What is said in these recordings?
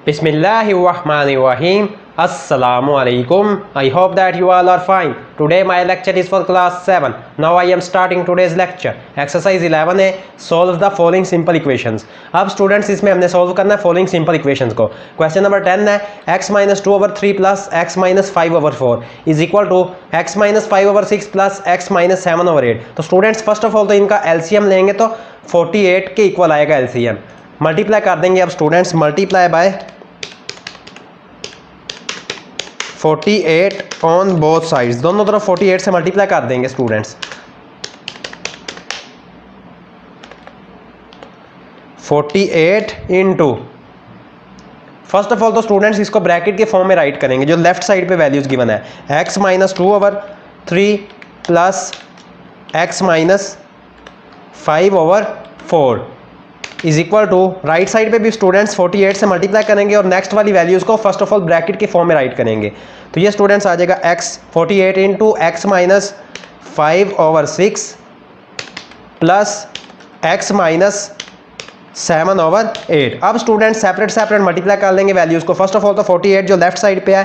Bismillahirrahmanirrahim. Assalamu alaikum. I hope that you all are fine. Today my lecture is for class 7. Now I am starting today's lecture. Exercise 11 है solve the following simple equations. अब students इसमें हमने solve करना है following simple equations को. Question number 10 है x minus 2 over 3 plus x minus 5 over 4 is equal to x minus 5 over 6 plus x minus 7 over 8. तो students first of all तो इनका LCM लेंगे तो 48 के इक्वल आएगा LCM. मल्टीप्लाई कर देंगे अब students, multiply by 48 on both sides, दोनों तरफ 48 से मल्टीप्लाई कर देंगे students. 48 into, first of all तो स्टूडेंट्स इसको ब्रैकेट के फॉर्म में राइट करेंगे. जो लेफ्ट साइड पे वैल्यूज गिवन है x minus 2 over 3 plus x minus 5 over 4 is equal to, right side पे भी स्टूडेंट्स 48 से मल्टीप्लाई करेंगे और नेक्स्ट वाली वैल्यूज को फर्स्ट ऑफ ऑल ब्रैकेट के फॉर्म में राइट करेंगे. तो ये स्टूडेंट्स आ जाएगा x 48 into x minus 5 over 6 plus x minus 7 over 8. अब स्टूडेंट्स सेपरेट सेपरेट मल्टीप्लाई कर लेंगे वैल्यूज को. फर्स्ट ऑफ ऑल तो 48 जो लेफ्ट साइड पे है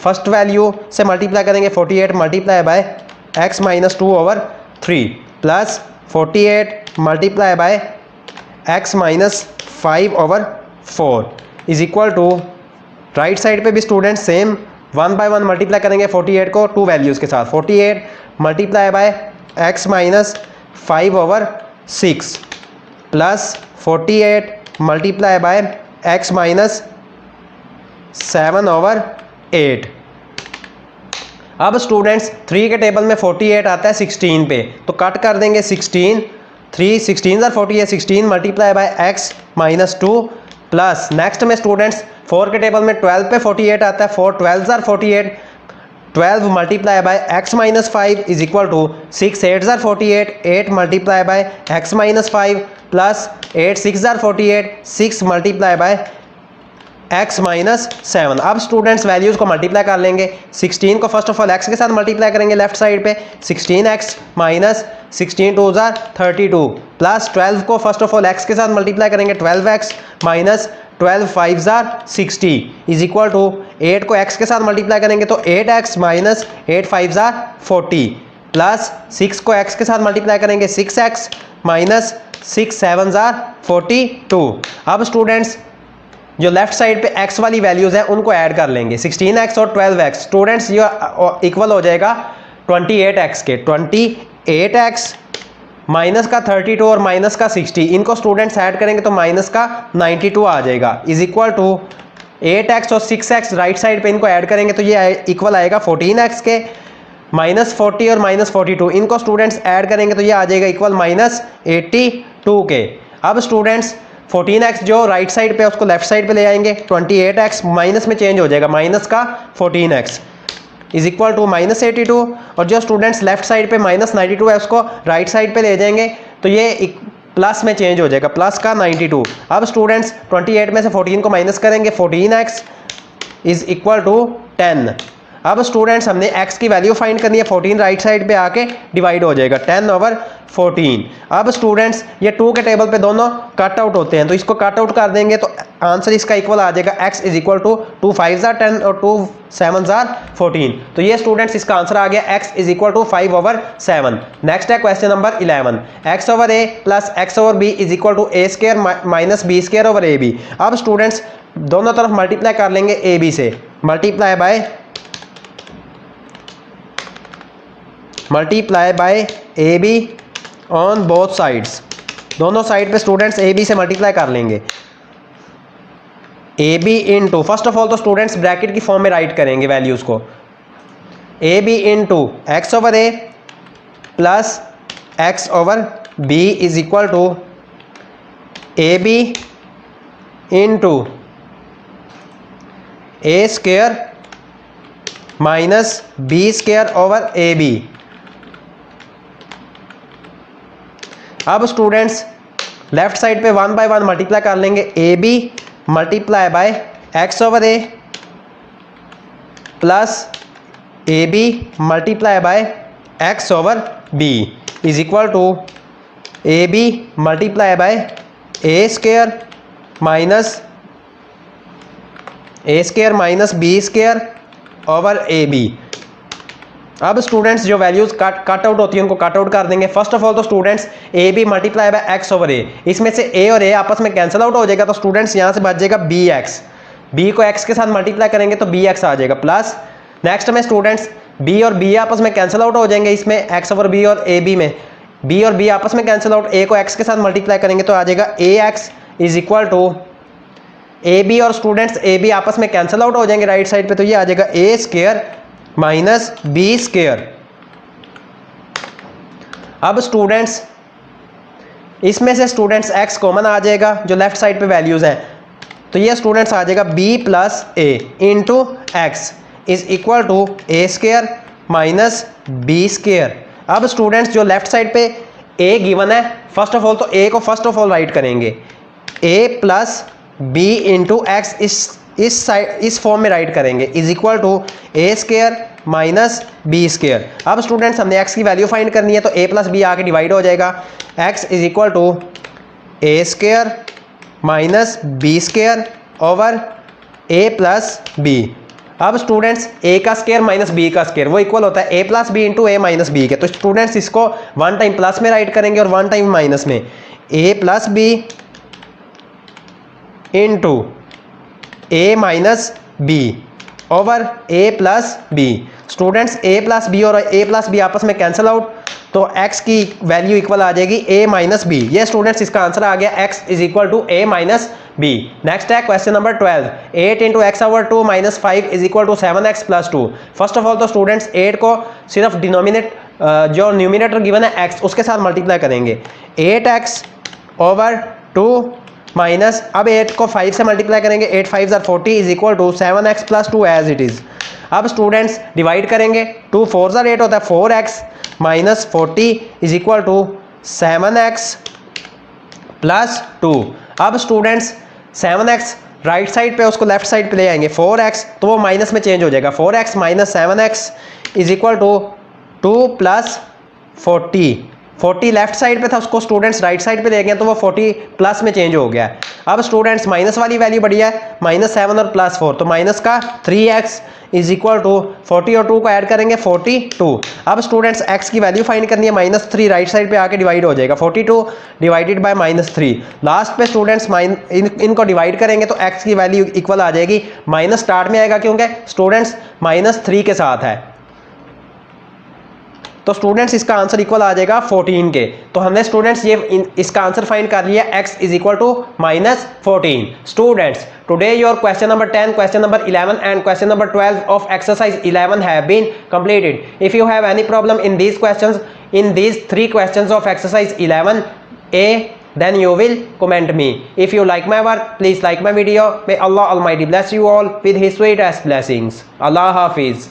फर्स्ट वैल्यू से मल्टीप्लाई करेंगे 48 multiply by x minus 2 over 3 plus 48 multiply by x minus 5 over 4 is equal to, right side पे भी स्टूडेंट सेम 1 बाय 1 मल्टीप्लाई करेंगे 48 को टू वैल्यूज़ के साथ. 48 multiply by x minus 5 over 6 plus 48 multiply by x minus 7 over 8. अब students 3 के table में 48 आता है 16 पे, तो कट कर देंगे 16, 3 16 आर 40 है 16 multiply by x minus 2 plus next में स्टूडेंट्स 4 के टेबल में 12 पे 48 आता है 4 12 are 48, 12 multiply by x minus 5 is equal to 6 8 are 48, 8 multiply by x minus 5 plus 8 6 are 48, 6 multiply by x minus 7. अब स्टूडेंट्स वैल्यूज़ को मल्टीप्लाई कर लेंगे. 16 को फर्स्ट ऑफ ऑल x के साथ मल्टीप्लाई करेंगे लेफ्ट साइड पे, 16x माइनस 16 2 जार 32 प्लस 12 को फर्स्ट ऑफ ऑल x के साथ मल्टीप्लाई करेंगे 12x माइनस 12 5 जार 60 इज इक्वल टू, 8 को x के साथ मल्टीप्लाई करेंगे तो 8x माइनस 8 5 जार 40 प्लस 6 को x के साथ मल्टीप्लाई करेंगे 6x माइनस 6 7 जार 42. अब स्टूडेंट्स जो लेफ्ट साइड पे x वाली वैल्यूज हैं उनको ऐड कर लेंगे, 16x और 12x स्टूडेंट्स ये इक्वल हो जाएगा 28x के. 28x माइनस का 32 और माइनस का 60, इनको स्टूडेंट्स ऐड करेंगे तो माइनस का 92 आ जाएगा इज इक्वल टू 8x और 6x राइट साइड पे इनको ऐड करेंगे तो ये इक्वल आएगा 14x के, माइनस 40 और माइनस 42 इनको स्टूडेंट्स ऐड करेंगे तो ये आ जाएगा इक्वल माइनस 82 के. अब स्टूडेंट्स 14x जो राइट साइड पे उसको लेफ्ट साइड पे ले आएंगे, 28x माइनस में चेंज हो जाएगा माइनस का 14x is equal to minus 82, और जो स्टूडेंट्स लेफ्ट साइड पे माइनस 92 है उसको राइट साइड पे ले जाएंगे तो ये प्लस में चेंज हो जाएगा प्लस का 92. अब स्टूडेंट्स 28 में से 14 को माइनस करेंगे 14x इज इक्वल टू 10. अब स्टूडेंट्स हमने x की वैल्यू फाइंड करनी है, 14 राइट साइड पे आके डिवाइड हो जाएगा 10 ओवर 14. अब स्टूडेंट्स ये 2 के टेबल पे दोनों कट आउट होते हैं तो इसको कट आउट कर देंगे तो आंसर इसका इक्वल आ जाएगा x इज इक्वल टू 2 5 जार 10 और 2 7 जार 14. तो ये स्टूडेंट्स इसका आंसर आ गया x is equal to 5 over 7. Next है question number 11, x over a plus x over b is equal to a square minus b square over ab. अब students दोनों तरफ मल्टीप्लाई कर लेंगे ab से, multiply by a b on both sides, दोनों side पे students a b से multiply कर लेंगे. A B into, first of all तो स्टूडेंट्स ब्रैकेट की फॉर्म में राइट करेंगे वैल्यूज़ को, A B into x over A plus X over B is equal to A B into A square minus B square over A B. अब students left side पे 1 by 1 multiply कर लेंगे, A B multiply by x over A plus A B multiply by x over B is equal to A B multiply by A square minus A square minus B square over A B. अब students जो values cut out होती है उनको cut out कर देंगे। First of all तो students a B multiply by x over a, इसमें से ए और ए आपस में कैंसिल आउट हो जाएगा, तो स्टूडेंट्स यहाँ से बच जाएगा बी एक्स, बी को एक्स के साथ मल्टीप्लाई करेंगे तो बी एक्स आ जाएगा, प्लस नेक्स्ट में स्टूडेंट्स बी और बी आपस में कैंसिल आउट हो जाएंगे, इसमें एक्स ओवर बी और ए बी में बी और बी आपस में कैंसिल आउट, ए को एक्स के साथ मल्टीप्लाई करेंगे तो आ जाएगा a x is equal to A b, और स्टूडेंट्स ए बी आपस में कैंसिल आउट हो जाएंगे राइट साइड पे, तो ये आ जाएगा ए स्केयर माइनस बी स्केयर। अब स्टूडेंट्स इसमें से स्टूडेंट्स x कॉमन आ जाएगा जो लेफ्ट साइड पे वैल्यूज हैं, तो ये स्टूडेंट्स आ जाएगा b plus A into X is equal to A square minus B square. अब स्टूडेंट्स जो लेफ्ट साइड पे a गिवन है, फर्स्ट ऑफ ऑल तो a को फर्स्ट ऑफ ऑल राइट करेंगे, a plus B into X इस form में right करेंगे is equal to A square minus B square. अब स्टूडेंट्स हमने x की वैल्यू फाइंड करनी है, तो a प्लस बी आके डिवाइड हो जाएगा, x is equal to A square minus B square over a plus B. अब स्टूडेंट्स a का स्केयर माइनस b का स्केयर वो इक्वल होता है a plus B into A minus B के, तो स्टूडेंट्स इसको वन टाइम प्लस में राइट करेंगे और वन टाइम माइनस में, a plus B into A minus B over A plus B. Students A plus B और ए प्लस बी आपस में कैंसिल आउट, तो x की वैल्यू इक्वल आ जाएगी a माइनस बी। ये स्टूडेंट्स इसका आंसर आ गया x is equal to a minus b. Next है question number 12, 8 into x over 2 minus 5 is equal to 7x plus 2। First of all तो स्टूडेंट्स 8 को सिर्फ डिनोमिनेट जो न्यूमिनेटर गिवन है x उसके साथ मल्टीप्लाई करेंगे, 8x ओवर 2 माइनस, अब 8 को 5 से मल्टीप्लाई करेंगे, 8 5 ज़ार 40 is equal to 7x plus 2 as it is. अब स्टूडेंट्स डिवाइड करेंगे, 2 4 ज़ार 8 होता है 4x minus 40 is equal to 7x plus 2। अब स्टूडेंट्स 7x राइट साइड पे उसको लेफ्ट साइड पे ले आएंगे, 4x तो वो माइनस में चेंज हो जाएगा, 4x minus 7x is equal to 2 plus 40। 40 left side पे था, उसको स्टूडेंट्स राइट साइड पे ले गए तो वो 40 प्लस में चेंज हो गया। अब स्टूडेंट्स माइनस वाली वैल्यू बढ़िया है, माइनस 7 और प्लस 4, तो माइनस का 3x इज इक्वल टू 40 और 2 को ऐड करेंगे 42। अब स्टूडेंट्स x की वैल्यू फाइंड करनी है, माइनस 3 राइट साइड पे आके डिवाइड हो जाएगा, 42 डिवाइडेड बाय माइनस 3। लास्ट पे स्टूडेंट्स इनको डिवाइड करेंगे तो x की वैल्यू इक्वल आ जाएगी, माइनस स्टार्ट में आएगा क्योंकि स्टूडेंट्स माइनस 3 के साथ है, तो स्टूडेंट्स इसका आंसर इक्वल आ जाएगा 14 के। तो हमने स्टूडेंट्स ये इसका आंसर फाइंड कर लिया, x is equal to minus 14। Students today your question number 10, question number 11 and question number 12 of exercise 11 have been completed. If you have any problem in these questions, in these 3 questions of exercise 11A, then you will comment me. If you like my work, please like my video. May Allah Almighty bless you all with His sweetest blessings. Allah Hafiz.